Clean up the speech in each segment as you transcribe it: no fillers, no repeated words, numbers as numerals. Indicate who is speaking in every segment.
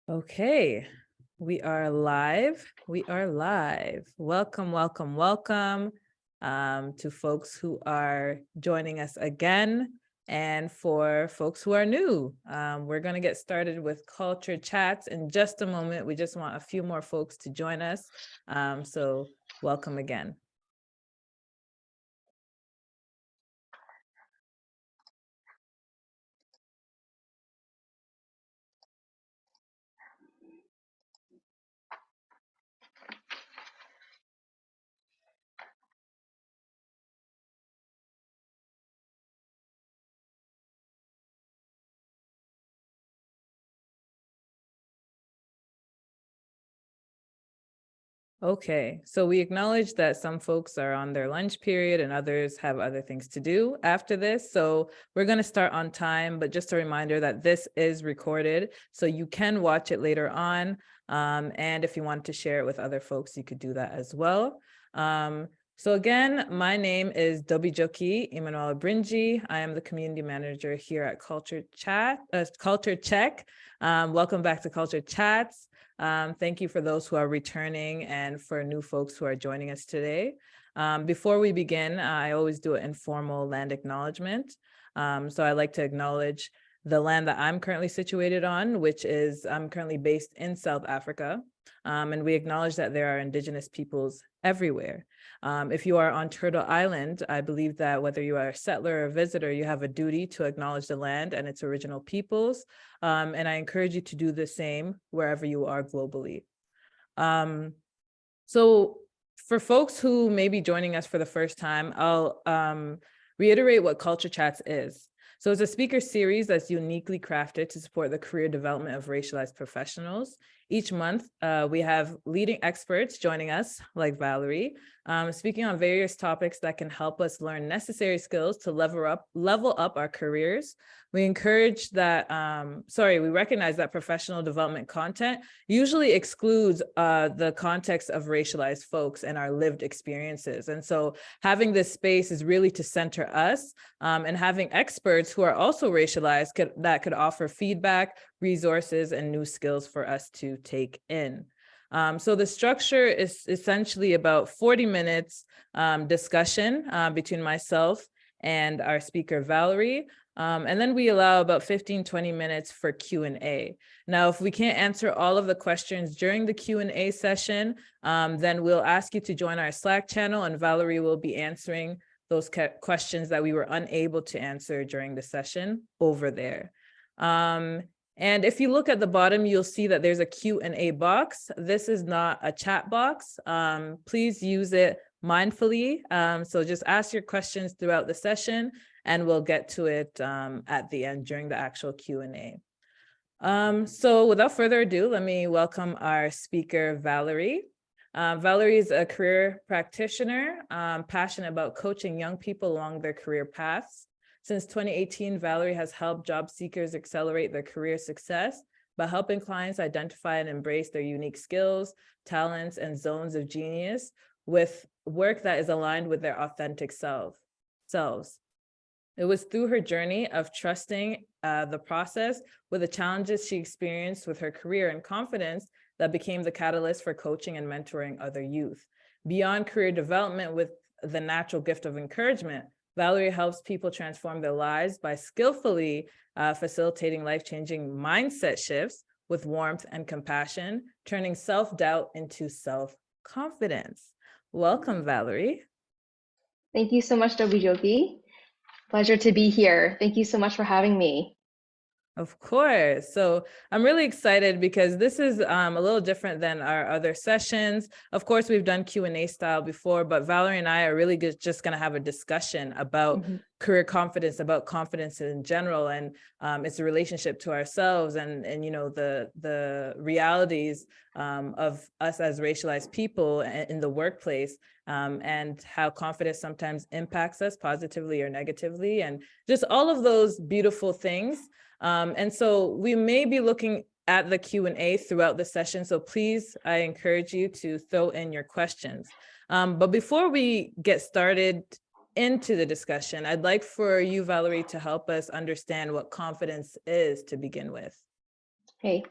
Speaker 1: Okay, we are live. We are live. Welcome, welcome, welcome to folks who are joining us again. And for folks who are new, we're going to get started with culture chats in just a moment. We just want a few more folks to join us. So welcome again. Okay, so we acknowledge that some folks are on their lunch period and others have other things to do after this. So we're going to start on time, but just a reminder that this is recorded, so you can watch it later on. And if you want to share it with other folks, you could do that as well. So again, my name is Dobijoki Bringi. I am the community manager here at Culture Check. Welcome back to Culture Chats. Thank you for those who are returning and for new folks who are joining us today. Before we begin, I always do an informal land acknowledgement. So I'd like to acknowledge the land that I'm currently situated on, which is I'm currently based in South Africa. And we acknowledge that there are Indigenous peoples everywhere. If you are on Turtle Island, I believe that whether you are a settler or a visitor, you have a duty to acknowledge the land and its original peoples. And I encourage you to do the same wherever you are globally. So for folks who may be joining us for the first time, I'll reiterate what Culture Chats is. So it's a speaker series that's uniquely crafted to support the career development of racialized professionals. Each month, we have leading experts joining us, like Valerie, speaking on various topics that can help us learn necessary skills to level up our careers. We encourage that, we recognize that professional development content usually excludes the context of racialized folks and our lived experiences. And so having this space is really to center us, and having experts who are also racialized that could offer feedback, resources, and new skills for us to take in. So the structure is essentially about 40 minutes discussion between myself and our speaker, Valerie. And then we allow about 15-20 minutes for Q&A. Now, if we can't answer all of the questions during the Q&A session, then we'll ask you to join our Slack channel, and Valerie will be answering those questions that we were unable to answer during the session over there. And if you look at the bottom, you'll see that there's a Q&A box. This is not a chat box. Please use it mindfully. So just ask your questions throughout the session, and we'll get to it at the end during the actual Q&A. So without further ado, let me welcome our speaker, Valerie. Valerie is a career practitioner, passionate about coaching young people along their career paths. Since 2018, Valerie has helped job seekers accelerate their career success by helping clients identify and embrace their unique skills, talents, and zones of genius with work that is aligned with their authentic selves. It was through her journey of trusting the process with the challenges she experienced with her career and confidence that became the catalyst for coaching and mentoring other youth. Beyond career development with the natural gift of encouragement, Valerie helps people transform their lives by skillfully facilitating life-changing mindset shifts with warmth and compassion, turning self-doubt into self-confidence. Welcome, Valerie.
Speaker 2: Thank you so much, Dobijoki. Pleasure to be here. Thank you so much for having me.
Speaker 1: Of course. So I'm really excited because this is a little different than our other sessions. Of course, we've done Q&A style before, but Valerie and I are really just going to have a discussion about career confidence, about confidence in general, and its relationship to ourselves, and you know, the realities of us as racialized people in the workplace, and how confidence sometimes impacts us positively or negatively, and just all of those beautiful things. And so we may be looking at the Q&A throughout the session. So please, I encourage you to throw in your questions. But before we get started into the discussion, I'd like for you, Valerie, to help us understand what confidence is to begin with.
Speaker 2: Hey,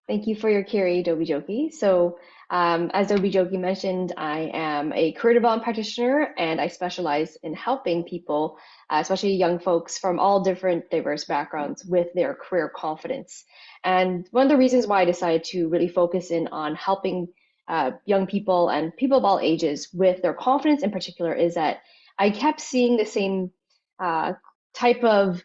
Speaker 2: Thank you for your query, Dobijoki. So, as Dobijoki mentioned, I am a career development practitioner and I specialize in helping people, especially young folks from all different diverse backgrounds, with their career confidence. And one of the reasons why I decided to really focus in on helping young people and people of all ages with their confidence in particular is that I kept seeing the same uh, type of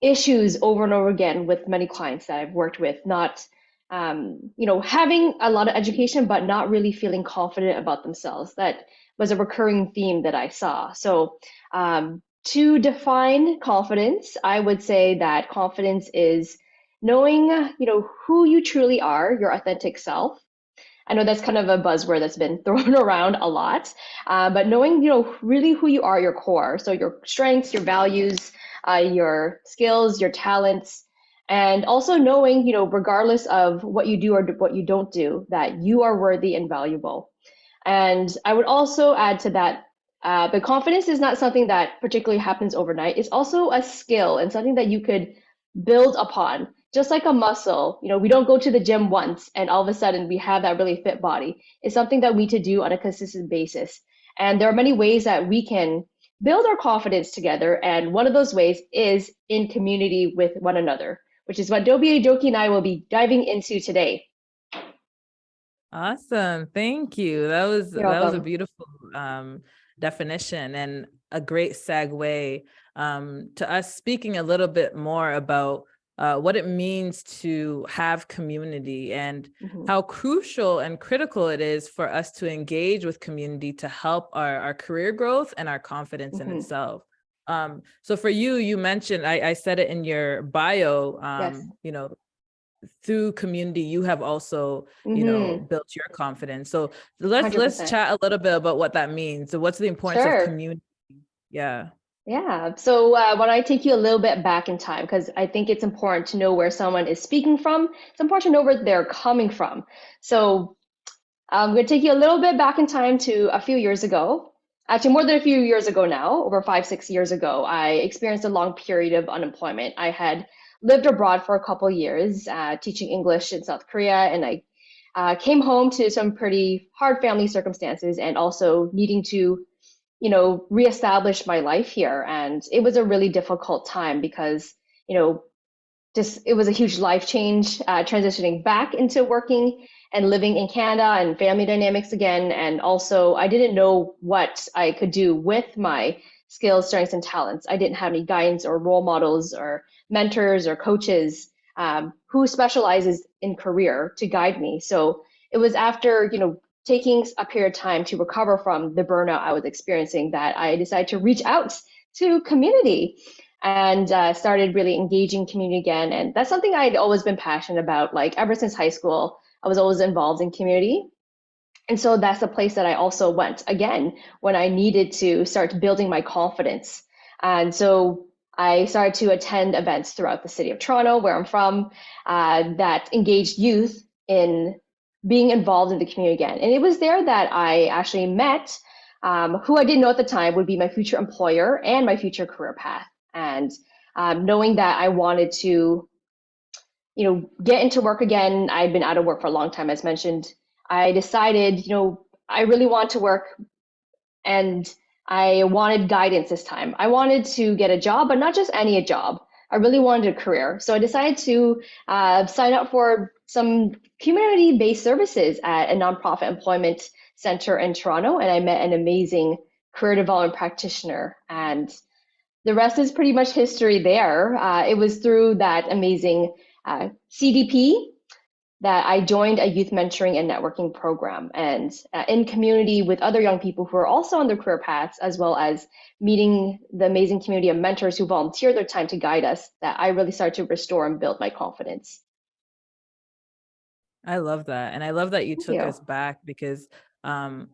Speaker 2: issues over and over again with many clients that I've worked with, not having a lot of education, but not really feeling confident about themselves. That was a recurring theme that I saw. So to define confidence, I would say that confidence is knowing, who you truly are, your authentic self. I know that's kind of a buzzword that's been thrown around a lot, but knowing, really who you are, your core. So your strengths, your values, your skills, your talents, and also knowing, regardless of what you do or what you don't do, that you are worthy and valuable. And I would also add to that, but confidence is not something that particularly happens overnight. It's also a skill and something that you could build upon. Just like a muscle, we don't go to the gym once and all of a sudden we have that really fit body. It's something that we need to do on a consistent basis. And there are many ways that we can build our confidence together. And one of those ways is in community with one another, which is what Dobijoki and I will be diving into today.
Speaker 1: Awesome. Thank you.
Speaker 2: You're
Speaker 1: That was a
Speaker 2: welcome.
Speaker 1: beautiful definition and a great segue to us speaking a little bit more about what it means to have community and
Speaker 2: Mhm.
Speaker 1: how crucial and critical it is for us to engage with community to help our career growth and our confidence in
Speaker 2: Mhm.
Speaker 1: itself. So for you, you mentioned, I said it in your bio,
Speaker 2: Yes.
Speaker 1: through community, you have also,
Speaker 2: Mhm.
Speaker 1: built your confidence. So let's
Speaker 2: 100%.
Speaker 1: chat a little bit about what that means. So what's the importance of
Speaker 2: Sure.
Speaker 1: community? Yeah.
Speaker 2: Yeah. So why don't I take you a little bit back in time? Because I think it's important to know where someone is speaking from. It's important to know where they're coming from. So I'm going to take you a little bit back in time to a few years ago. Actually, more than a few years ago now, over 5, 6 years ago, I experienced a long period of unemployment. I had lived abroad for a couple of years, teaching English in South Korea, and I came home to some pretty hard family circumstances and also needing to reestablish my life here. And it was a really difficult time because, you know, just it was a huge life change, transitioning back into working and living in Canada and family dynamics again. And also, I didn't know what I could do with my skills, strengths, and talents. I didn't have any guidance or role models or mentors or coaches who specializes in career to guide me. So it was after, taking a period of time to recover from the burnout I was experiencing that I decided to reach out to community and started really engaging community again. And that's something I'd always been passionate about. Like ever since high school, I was always involved in community. And so that's the place that I also went again when I needed to start building my confidence. And so I started to attend events throughout the city of Toronto, where I'm from, that engaged youth in being involved in the community again. And it was there that I actually met who I didn't know at the time would be my future employer and my future career path. And knowing that I wanted to, get into work again, I'd been out of work for a long time, as mentioned. I decided, I really want to work and I wanted guidance this time. I wanted to get a job, but not just any job. I really wanted a career. So I decided to sign up for some community-based services at a nonprofit employment center in Toronto, and I met an amazing career development practitioner. And the rest is pretty much history there. It was through that amazing CDP that I joined a youth mentoring and networking program and in community with other young people who are also on their career paths, as well as meeting the amazing community of mentors who volunteer their time to guide us, that I really started to restore and build my confidence.
Speaker 1: I love that. And I love that you
Speaker 2: Thank
Speaker 1: took
Speaker 2: you.
Speaker 1: us back because um,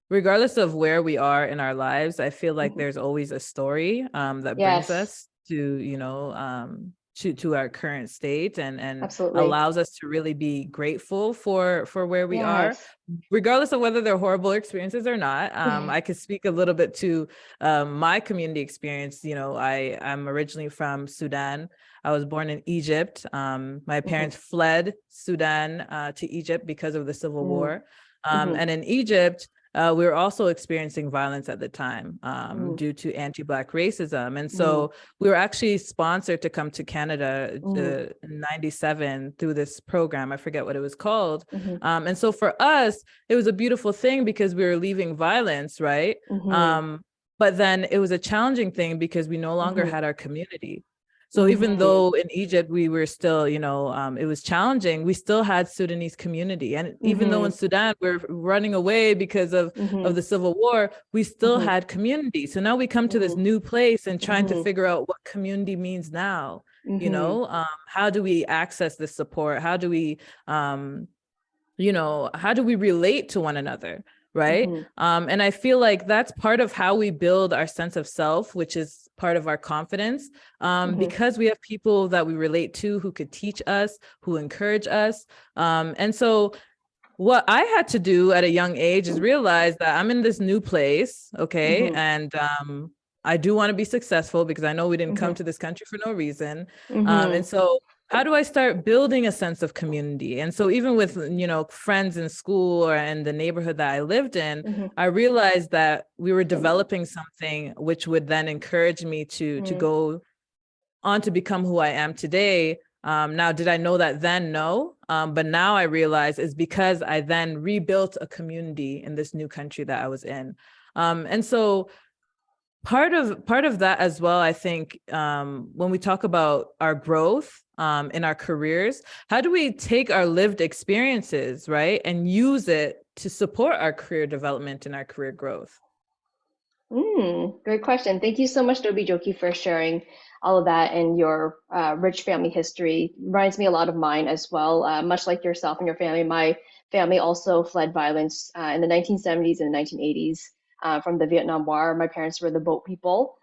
Speaker 1: regardless of where we are in our lives, I feel like
Speaker 2: Mhm.
Speaker 1: there's always a story that brings
Speaker 2: Yes,
Speaker 1: us to, to our current state and
Speaker 2: absolutely.
Speaker 1: allows us to really be grateful for where we are,
Speaker 2: Yes.
Speaker 1: regardless of whether they're horrible experiences or not. I could speak a little bit to my community experience. I'm originally from Sudan. I was born in Egypt. My parents fled Sudan to Egypt because of the civil war. And in Egypt, we were also experiencing violence at the time due to anti-Black racism. And so we were actually sponsored to come to Canada in 97 through this program. I forget what it was called. And so for us, it was a beautiful thing because we were leaving violence, right? But then it was a challenging thing because we no longer had our community. So even though in Egypt we were still, it was challenging, we still had Sudanese community. And even though in Sudan we're running away because of the civil war, we still had community. So now we come to this new place and trying to figure out what community means now. How do we access this support? How do we, how do we relate to one another? Right. And I feel like that's part of how we build our sense of self, which is part of our confidence, because we have people that we relate to who could teach us, who encourage us. And so what I had to do at a young age is realize that I'm in this new place. Okay. And I do want to be successful because I know we didn't come to this country for no reason. And so how do I start building a sense of community? And so even with, friends in school or in the neighborhood that I lived in, I realized that we were developing something which would then encourage me to go on to become who I am today. Now, did I know that then? No. But now I realize it's because I then rebuilt a community in this new country that I was in. And so part of that as well, I think, when we talk about our growth in our careers, how do we take our lived experiences, right, and use it to support our career development and our career growth?
Speaker 2: Great question. Thank you so much, Dobijoki, for sharing all of that and your rich family history. Reminds me a lot of mine as well. Much like yourself and your family, my family also fled violence in the 1970s and the 1980s from the Vietnam War. My parents were the boat people.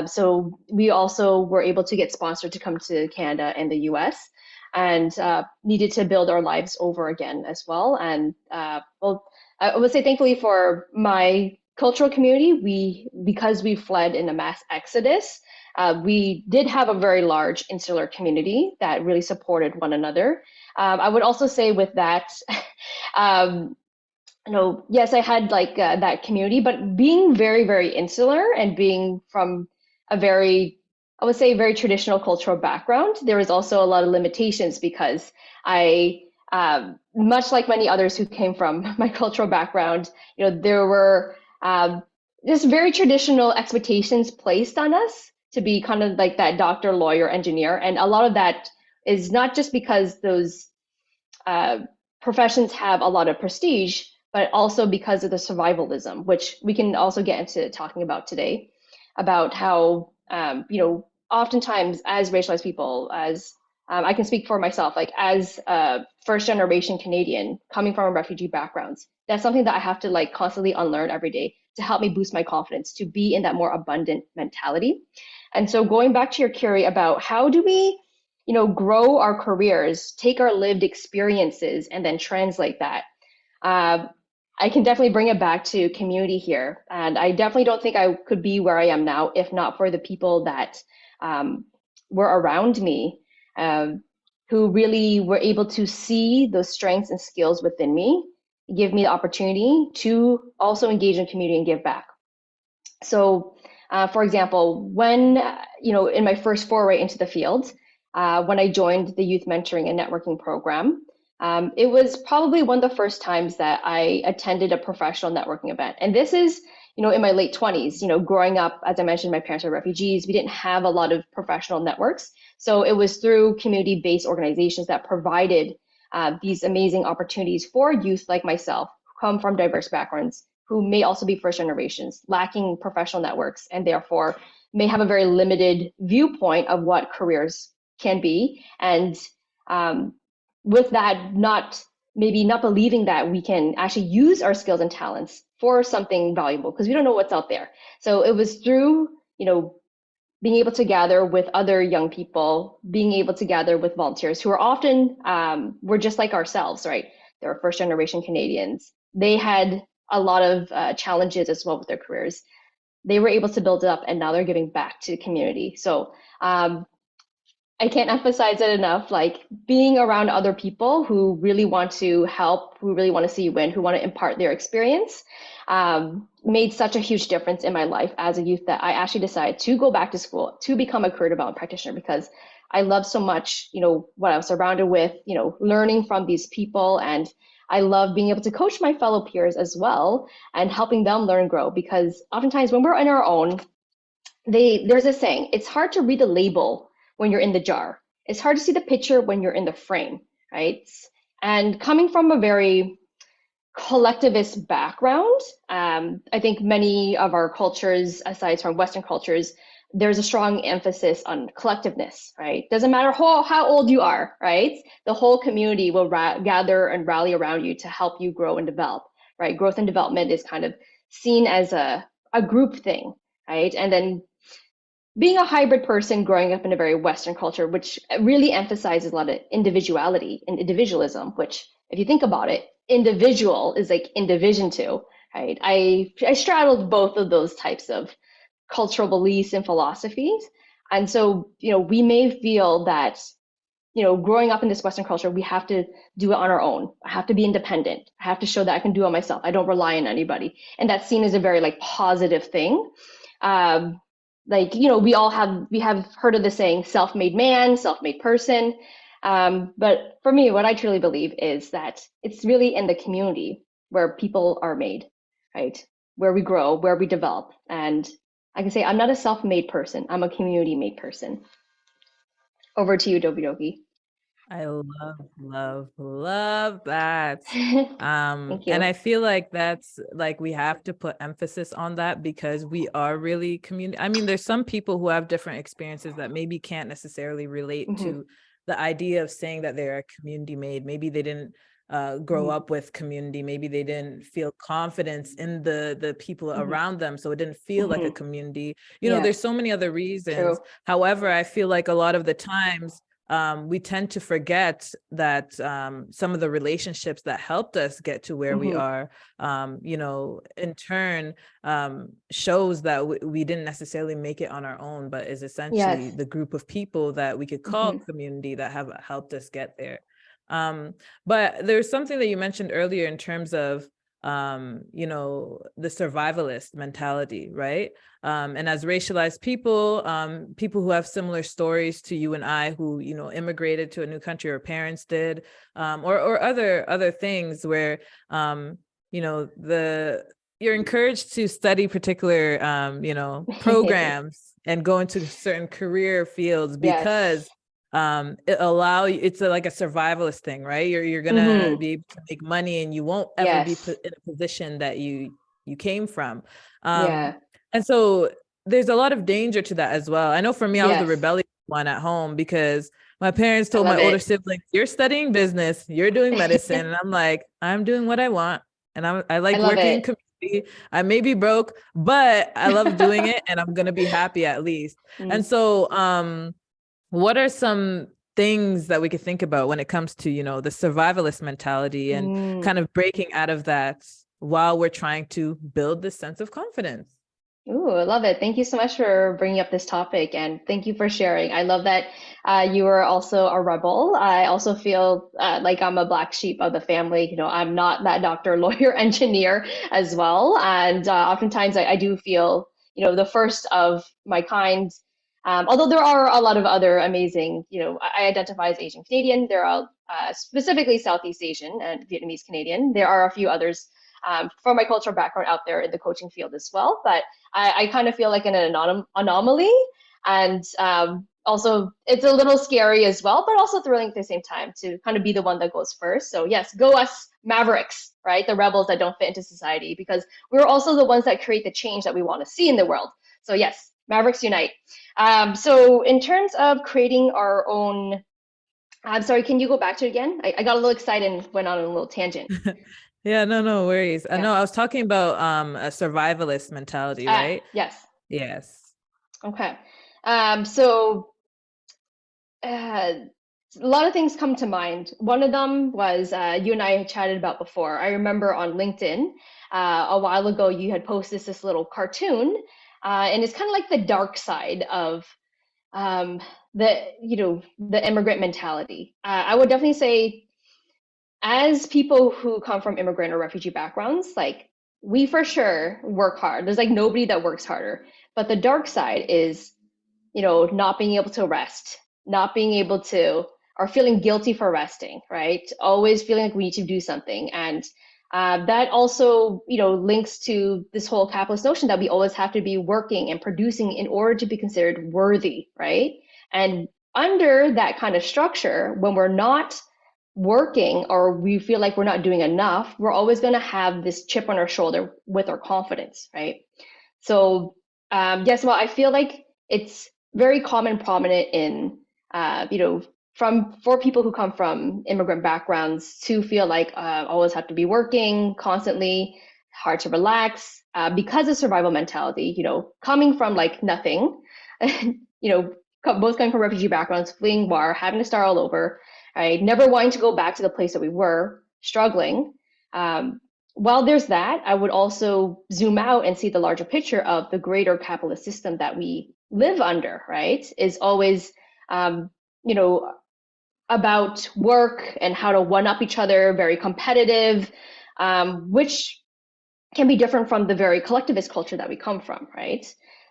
Speaker 2: So we also were able to get sponsored to come to Canada and the US and needed to build our lives over again as well. And well, I would say thankfully for my cultural community, because we fled in a mass exodus, we did have a very large insular community that really supported one another. I would also say with that, yes, I had like that community, but being very, very insular and being from a very, I would say, very traditional cultural background, there was also a lot of limitations because much like many others who came from my cultural background, there were just very traditional expectations placed on us to be kind of like that doctor, lawyer, engineer. And a lot of that is not just because those professions have a lot of prestige, but also because of the survivalism, which we can also get into talking about today, about how, oftentimes as racialized people, as I can speak for myself, like as a first generation Canadian coming from a refugee background, that's something that I have to like constantly unlearn every day to help me boost my confidence, to be in that more abundant mentality. And so going back to your query about how do we, grow our careers, take our lived experiences and then translate that. I can definitely bring it back to community here. And I definitely don't think I could be where I am now if not for the people that were around me, who really were able to see those strengths and skills within me, give me the opportunity to also engage in community and give back. So, for example, when, in my first foray into the field, when I joined the youth mentoring and networking program, it was probably one of the first times that I attended a professional networking event. And this is, in my late 20s, growing up, as I mentioned, my parents are refugees. We didn't have a lot of professional networks. So it was through community-based organizations that provided these amazing opportunities for youth like myself, who come from diverse backgrounds, who may also be first generations, lacking professional networks, and therefore may have a very limited viewpoint of what careers can be. And with that, maybe not believing that we can actually use our skills and talents for something valuable because we don't know what's out there. So it was through, being able to gather with other young people, being able to gather with volunteers who are often, were just like ourselves, right? They were first generation Canadians. They had a lot of challenges as well with their careers. They were able to build it up and now they're giving back to the community. So I can't emphasize it enough. Like being around other people who really want to help, who really want to see you win, who want to impart their experience, made such a huge difference in my life as a youth that I actually decided to go back to school to become a career development practitioner because I love so much, what I was surrounded with, learning from these people. And I love being able to coach my fellow peers as well and helping them learn and grow because oftentimes when we're on our own, there's a saying, it's hard to read the label when you're in the jar. It's hard to see the picture when you're in the frame, right? And coming from a very collectivist background, I think many of our cultures, aside from Western cultures, there's a strong emphasis on collectiveness, right? Doesn't matter how old you are, right? The whole community will gather and rally around you to help you grow and develop, right? Growth and development is kind of seen as a group thing, right? And then being a hybrid person growing up in a very Western culture, which really emphasizes a lot of individuality and individualism, which if you think about it, individual is like in division two, right? I straddled both of those types of cultural beliefs and philosophies. And so, we may feel that, growing up in this Western culture, we have to do it on our own. I have to be independent. I have to show that I can do it myself. I don't rely on anybody. And that's seen as a very like positive thing. Um, we have heard of the saying self-made man, self-made person. But for me, what I truly believe is that it's really in the community where people are made, right? Where we grow, where we develop. And I can say I'm not a self-made person. I'm a community-made person. Over to you, Dobijoki.
Speaker 1: I love that.
Speaker 2: Thank
Speaker 1: And
Speaker 2: you.
Speaker 1: I feel like that's like we have to put emphasis on that because we are really community. I mean, there's some people who have different experiences that maybe can't necessarily relate
Speaker 2: Hmm.
Speaker 1: to the idea of saying that they're a community made. Maybe they didn't grow
Speaker 2: Hmm.
Speaker 1: up with community. Maybe they didn't feel confidence in the people
Speaker 2: Hmm.
Speaker 1: around them. So it didn't feel like a
Speaker 2: Hmm.
Speaker 1: community. There's
Speaker 2: Yes,
Speaker 1: so many other reasons.
Speaker 2: true.
Speaker 1: However, I feel like a lot of the times we tend to forget that some of the relationships that helped us get to where we
Speaker 2: Hmm.
Speaker 1: are, in turn, shows that we didn't necessarily make it on our own, but is essentially
Speaker 2: Yes.
Speaker 1: the group of people that we could call
Speaker 2: Hmm.
Speaker 1: community that have helped us get there. But there's something that you mentioned earlier in terms of the survivalist mentality, right? And as racialized people, people who have similar stories to you and I, who immigrated to a new country, or parents did, or other things where you're encouraged to study particular programs and go into certain career fields
Speaker 2: Yes.
Speaker 1: because it's like a survivalist thing, right? You're gonna
Speaker 2: Hmm.
Speaker 1: be able to make money and you won't ever be
Speaker 2: Yes.
Speaker 1: put in a position that you came from. um
Speaker 2: Yeah.
Speaker 1: and so there's a lot of danger to that as well. I know for me, I was the
Speaker 2: Yes.
Speaker 1: rebellious one at home because my parents
Speaker 2: I
Speaker 1: told my
Speaker 2: love
Speaker 1: older
Speaker 2: it.
Speaker 1: siblings, you're studying business, you're doing medicine, and I'm like, I'm doing what I want, and I
Speaker 2: I
Speaker 1: like
Speaker 2: love
Speaker 1: working in
Speaker 2: it.
Speaker 1: community. I may be broke, but I love doing it, and I'm gonna be happy at least. And
Speaker 2: Mm.
Speaker 1: so what are some things that we could think about when it comes to the survivalist mentality and
Speaker 2: Mm.
Speaker 1: kind of breaking out of that while we're trying to build this sense of confidence?
Speaker 2: Ooh, I love it. Thank you so much for bringing up this topic and thank you for sharing. I love that you are also a rebel. I also feel like I'm a black sheep of the family. I'm not that doctor, lawyer, engineer as well. And oftentimes I do feel, the first of my kind. Although there are a lot of other amazing, I identify as Asian Canadian. There are specifically Southeast Asian and Vietnamese Canadian. There are a few others from my cultural background out there in the coaching field as well. But I kind of feel like an anomaly. And also, it's a little scary as well, but also thrilling at the same time to kind of be the one that goes first. So, yes, go us Mavericks, right? The rebels that don't fit into society, because we're also the ones that create the change that we want to see in the world. So, yes, Mavericks unite. So, in terms of creating our own, I'm sorry, can you go back to it again? I got a little excited and went on a little tangent.
Speaker 1: Yeah, no worries. I
Speaker 2: Yeah.
Speaker 1: know I was talking about a survivalist mentality, right?
Speaker 2: Yes.
Speaker 1: Yes.
Speaker 2: Okay. So a lot of things come to mind. One of them was you and I had chatted about before. I remember on LinkedIn a while ago you had posted this little cartoon, and it's kind of like the dark side of um, the immigrant mentality. I would definitely say, as people who come from immigrant or refugee backgrounds, like, we for sure work hard. There's like nobody that works harder. But the dark side is, not being able to rest, not being able to, or feeling guilty for resting, right? Always feeling like we need to do something. And that also, links to this whole capitalist notion that we always have to be working and producing in order to be considered worthy, right? And under that kind of structure, when we're not working or we feel like we're not doing enough, we're always going to have this chip on our shoulder with our confidence, right? So, yes, well, I feel like it's very common, prominent in, for people who come from immigrant backgrounds to feel like always have to be working constantly, hard to relax because of survival mentality. Coming from like nothing, both coming from refugee backgrounds, fleeing war, having to start all over, right? Never wanting to go back to the place that we were, struggling. While there's that, I would also zoom out and see the larger picture of the greater capitalist system that we live under, right? Is always, you know, about work and how to one up each other, very competitive, which can be different from the very collectivist culture that we come from, right?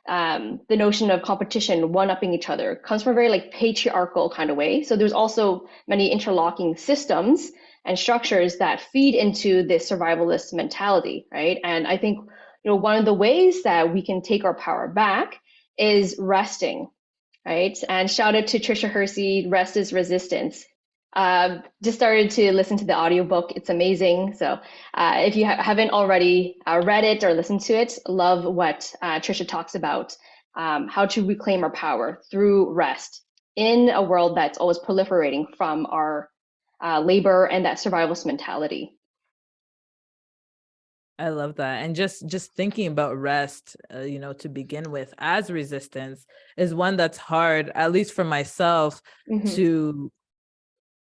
Speaker 2: The notion of competition, one-upping each other, comes from a very like patriarchal kind of way. So there's also many interlocking systems and structures that feed into this survivalist mentality, right? And I think, one of the ways that we can take our power back is resting, right? And shout out to Trisha Hersey, Rest is Resistance. Just started to listen to the audiobook. It's amazing. So if you haven't already read it or listened to it, love what Trisha talks about, how to reclaim our power through rest in a world that's always proliferating from our labor and that survivalist mentality.
Speaker 1: I love that. And just thinking about rest, to begin with as resistance is one that's hard, at least for myself, to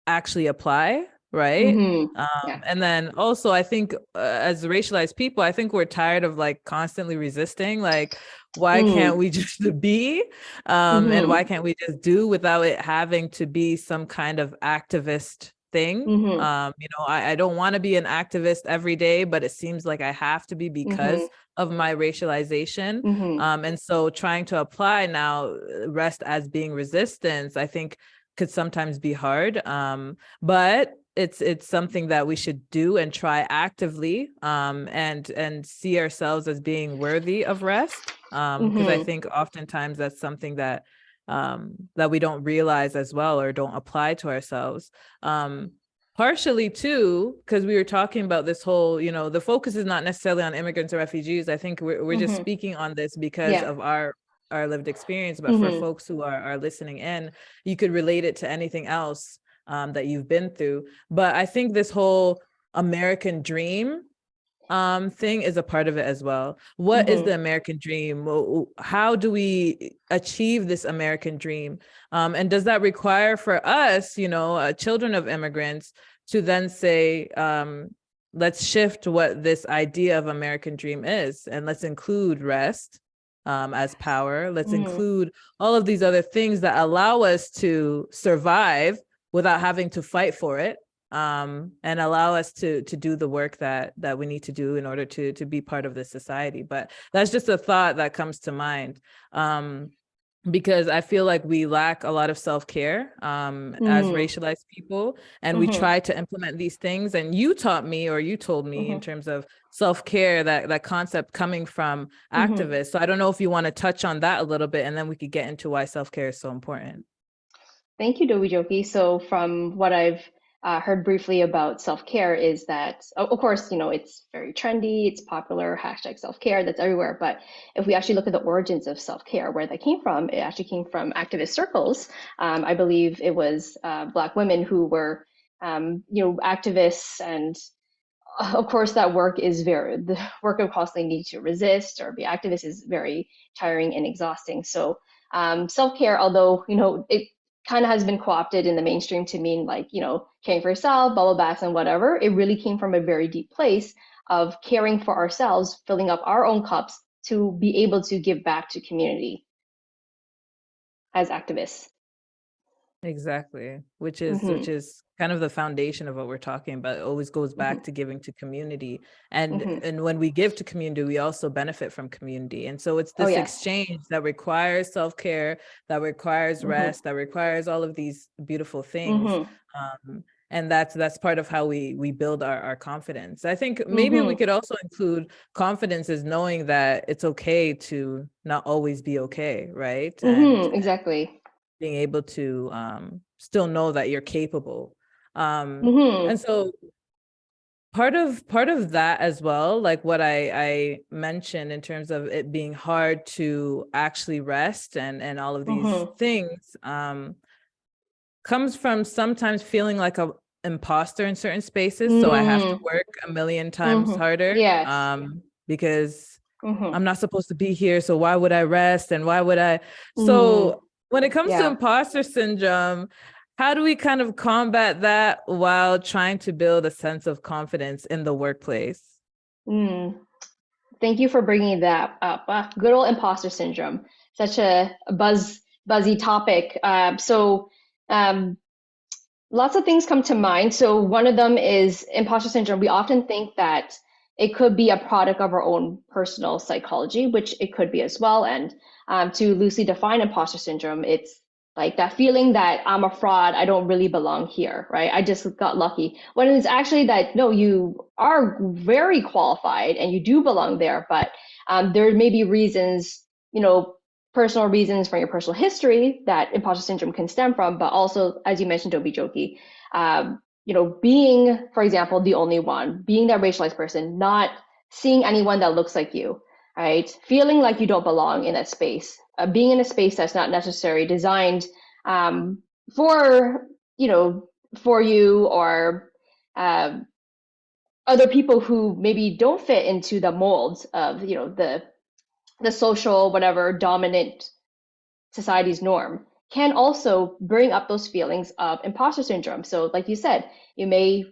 Speaker 1: actually apply, right?
Speaker 2: Yeah.
Speaker 1: And then also I think as racialized people, I think we're tired of like constantly resisting, like, why can't we just be? And why can't we just do without it having to be some kind of activist thing? I don't want to be an activist every day, but it seems like I have to be because of my racialization. And so trying to apply now rest as being resistance, I think could sometimes be hard. But it's something that we should do and try actively, and see ourselves as being worthy of rest. Because I think oftentimes that's something that that we don't realize as well, or don't apply to ourselves. Partially too, because we were talking about this whole, the focus is not necessarily on immigrants or refugees. I think we're just speaking on this because of our lived experience, but for folks who are listening in, you could relate it to anything else that you've been through. But I think this whole American dream thing is a part of it as well. What is the American dream? How do we achieve this American dream? And does that require for us, children of immigrants, to then say, let's shift what this idea of American dream is, and let's include rest as power. Let's include all of these other things that allow us to survive without having to fight for it, and allow us to do the work that we need to do in order to be part of this society. But that's just a thought that comes to mind, because I feel like we lack a lot of self-care as racialized people, and we try to implement these things. And you taught me, or you told me, in terms of self-care, that concept coming from activists. So I don't know if you want to touch on that a little bit, and then we could get into why self-care is so important.
Speaker 2: Thank you, Dobijoki. So from what I've heard briefly about self-care is that, of course, it's very trendy, it's popular, hashtag self-care, that's everywhere. But if we actually look at the origins of self-care, where that came from, it actually came from activist circles. I believe it was Black women who were, activists. And of course, that work is the work of constantly need to resist or be activist is very tiring and exhausting. So self-care, although, it kind of has been co-opted in the mainstream to mean like, caring for yourself, bubble baths and whatever, it really came from a very deep place of caring for ourselves, filling up our own cups to be able to give back to community. as activists.
Speaker 1: Exactly, which is kind of the foundation of what we're talking about. It always goes back to giving to community, and when we give to community, we also benefit from community. And so it's
Speaker 2: Oh,
Speaker 1: this
Speaker 2: yes.
Speaker 1: exchange that requires self-care, that requires rest, that requires all of these beautiful things. And that's part of how we build our confidence. I think maybe we could also include confidence as knowing that it's okay to not always be okay, right? And
Speaker 2: Exactly.
Speaker 1: being able to still know that you're capable. And so part of that as well, like what I mentioned in terms of it being hard to actually rest and all of these things, comes from sometimes feeling like a imposter in certain spaces. So I have to work a million times harder
Speaker 2: Yes.
Speaker 1: because I'm not supposed to be here. So why would I rest? And why would I? So when it comes to
Speaker 2: Yeah.
Speaker 1: imposter syndrome, how do we kind of combat that while trying to build a sense of confidence in the workplace?
Speaker 2: Thank you for bringing that up. Good old imposter syndrome, such a buzzy topic. Lots of things come to mind. So one of them is imposter syndrome. We often think that it could be a product of our own personal psychology, which it could be as well. And to loosely define imposter syndrome, it's like that feeling that I'm a fraud, I don't really belong here, right? I just got lucky. When it's actually that, no, you are very qualified and you do belong there, but there may be reasons, personal reasons from your personal history that imposter syndrome can stem from, but also, as you mentioned, Dobijoki, being, for example, the only one, being that racialized person, not seeing anyone that looks like you, right? Feeling like you don't belong in that space, being in a space that's not necessarily designed for, for you or other people who maybe don't fit into the molds of, the social, whatever, dominant society's norm can also bring up those feelings of imposter syndrome. So like you said, you may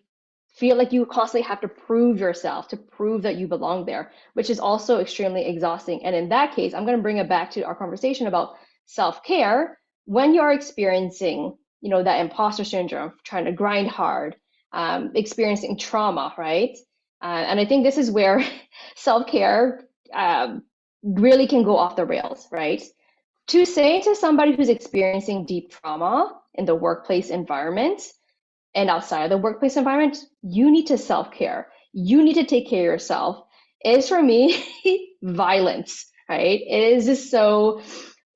Speaker 2: feel like you constantly have to prove yourself, to prove that you belong there, which is also extremely exhausting. And in that case, I'm going to bring it back to our conversation about self-care. When you're experiencing, that imposter syndrome, trying to grind hard, experiencing trauma, right? And I think this is where self-care really can go off the rails, right? To say to somebody who's experiencing deep trauma in the workplace environment and outside of the workplace environment, you need to self-care. You need to take care of yourself. Is for me violence, right? It is just so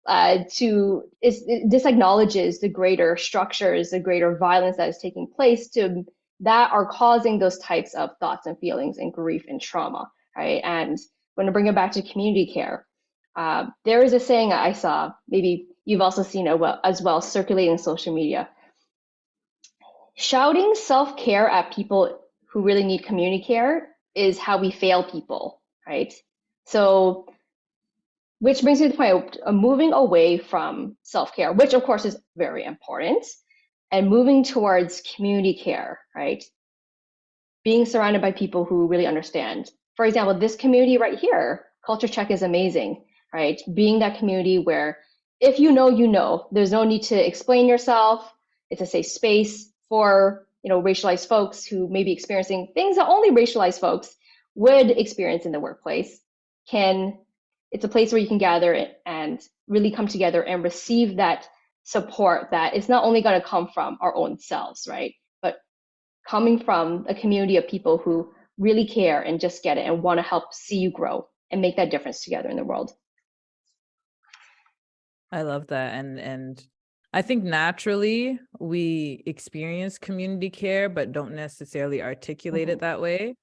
Speaker 2: this acknowledges the greater structures, the greater violence that is taking place that are causing those types of thoughts and feelings and grief and trauma, right? And when I bring it back to community care, there is a saying I saw, maybe you've also seen it as well, circulating in social media. Shouting self-care at people who really need community care is how we fail people, right? So, which brings me to the point of moving away from self-care, which of course is very important, and moving towards community care, right? Being surrounded by people who really understand. For example, this community right here, Culture Check, is amazing, right? Being that community where if you know, there's no need to explain yourself. It's a safe space for, racialized folks who may be experiencing things that only racialized folks would experience in the workplace. It's a place where you can gather and really come together and receive that support that is not only going to come from our own selves, right? But coming from a community of people who really care and just get it and want to help see you grow and make that difference together in the world.
Speaker 1: I love that. And I think naturally we experience community care, but don't necessarily articulate it that way.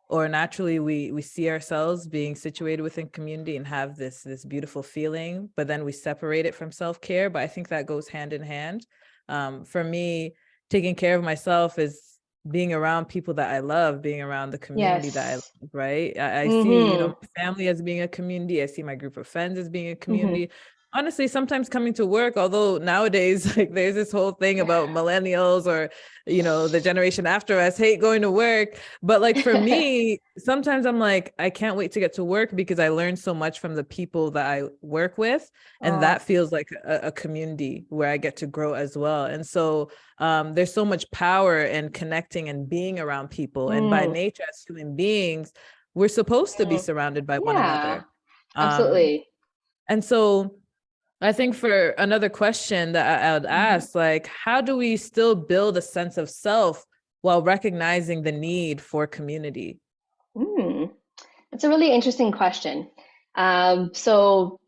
Speaker 1: Or naturally we see ourselves being situated within community and have this beautiful feeling, but then we separate it from self-care. But I think that goes hand in hand. For me, taking care of myself is being around people that I love, being around the community that I love, right? I see, my family as being a community. I see my group of friends as being a community. honestly, sometimes coming to work, although nowadays, like there's this whole thing about millennials or, the generation after us hate going to work. But like for me, sometimes I'm like, I can't wait to get to work because I learned so much from the people that I work with. And
Speaker 2: Oh,
Speaker 1: that feels like a community where I get to grow as well. And so there's so much power in connecting and being around people. And by
Speaker 2: mm,
Speaker 1: nature, as human beings, we're supposed to be
Speaker 2: mm.
Speaker 1: surrounded by one
Speaker 2: Yeah,
Speaker 1: another. Um,
Speaker 2: absolutely.
Speaker 1: and so I think for another question that I would
Speaker 2: Mhm.
Speaker 1: ask, like, how do we still build a sense of self while recognizing the need for community?
Speaker 2: Mm. It's a really interesting question. So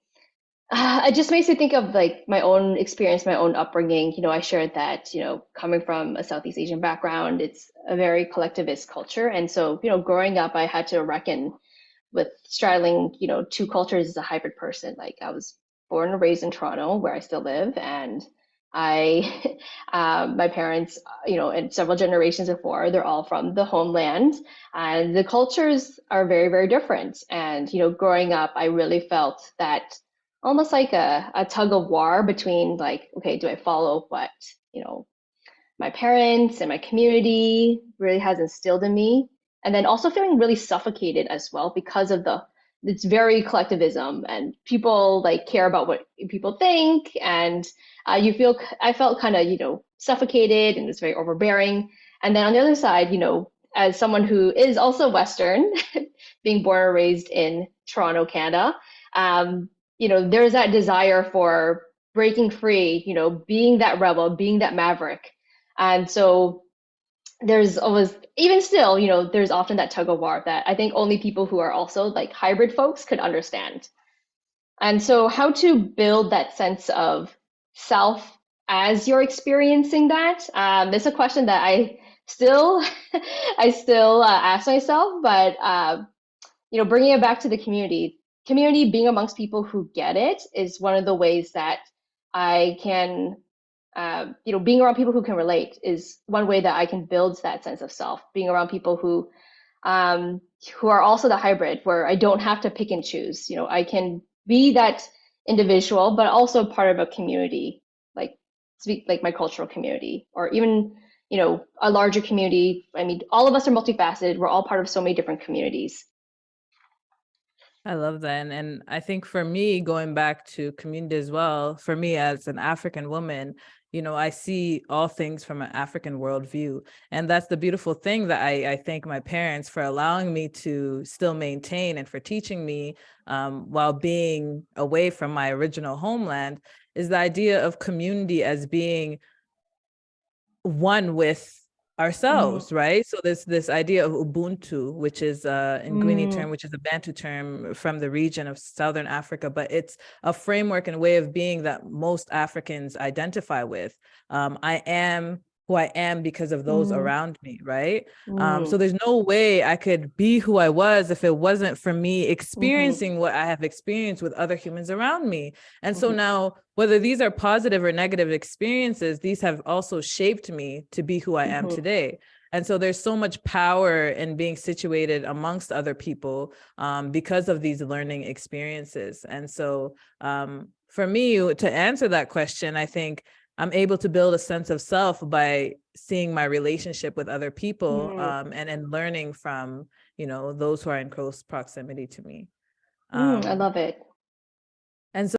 Speaker 2: it just makes me think of like my own experience, my own upbringing. I shared that, coming from a Southeast Asian background, it's a very collectivist culture. And so, growing up, I had to reckon with straddling, two cultures as a hybrid person. Like I was born and raised in Toronto, where I still live, and I, my parents, and several generations before, they're all from the homeland, and the cultures are very, very different. And growing up, I really felt that almost like a tug of war between like, okay, do I follow what you know my parents and my community really has instilled in me. And then also feeling really suffocated as well because of it's very collectivism and people like care about what people think. And I felt kind of, suffocated and it's very overbearing. And then on the other side, as someone who is also Western, being born and raised in Toronto, Canada, there's that desire for breaking free, being that rebel, being that maverick. And so there's always, even still, there's often that tug of war that I think only people who are also like hybrid folks could understand. And so, how to build that sense of self as you're experiencing that? It's a question that I still, I still ask myself. But bringing it back to the community, being amongst people who get it is one of the ways that I can being around people who can relate is one way that I can build that sense of self. Being around people um, who are also the hybrid, where I don't have to pick and choose. I can be that individual, but also part of a community, like speak like my cultural community, or even a larger community. I mean, all of us are multifaceted. We're all part of so many different communities.
Speaker 1: I love that. And I think for me, going back to community as well, for me as an African woman, I see all things from an African worldview. And that's the beautiful thing that I thank my parents for allowing me to still maintain and for teaching me while being away from my original homeland is the idea of community as being one with
Speaker 2: Mm,
Speaker 1: ourselves, right? So there's this idea of Ubuntu, which is Nguni
Speaker 2: mm,
Speaker 1: term, which is a Bantu term from the region of Southern Africa, but it's a framework and way of being that most Africans identify with. I am who I am because of those
Speaker 2: mm,
Speaker 1: around me, right? So
Speaker 2: mm,
Speaker 1: there's no way I could be who I was if it wasn't for me
Speaker 2: mhm,
Speaker 1: experiencing what I have experienced with other humans around me. And so
Speaker 2: mhm,
Speaker 1: now, whether these are positive or negative experiences, these have also shaped me to be who I am
Speaker 2: mhm,
Speaker 1: today. And so there's so much power in being situated amongst other people because of these learning experiences. And so for me, to answer that question, I think I'm able to build a sense of self by seeing my relationship with other people
Speaker 2: mm,
Speaker 1: and learning from, those who are in close proximity to me.
Speaker 2: I
Speaker 1: Um,
Speaker 2: love it.
Speaker 1: and so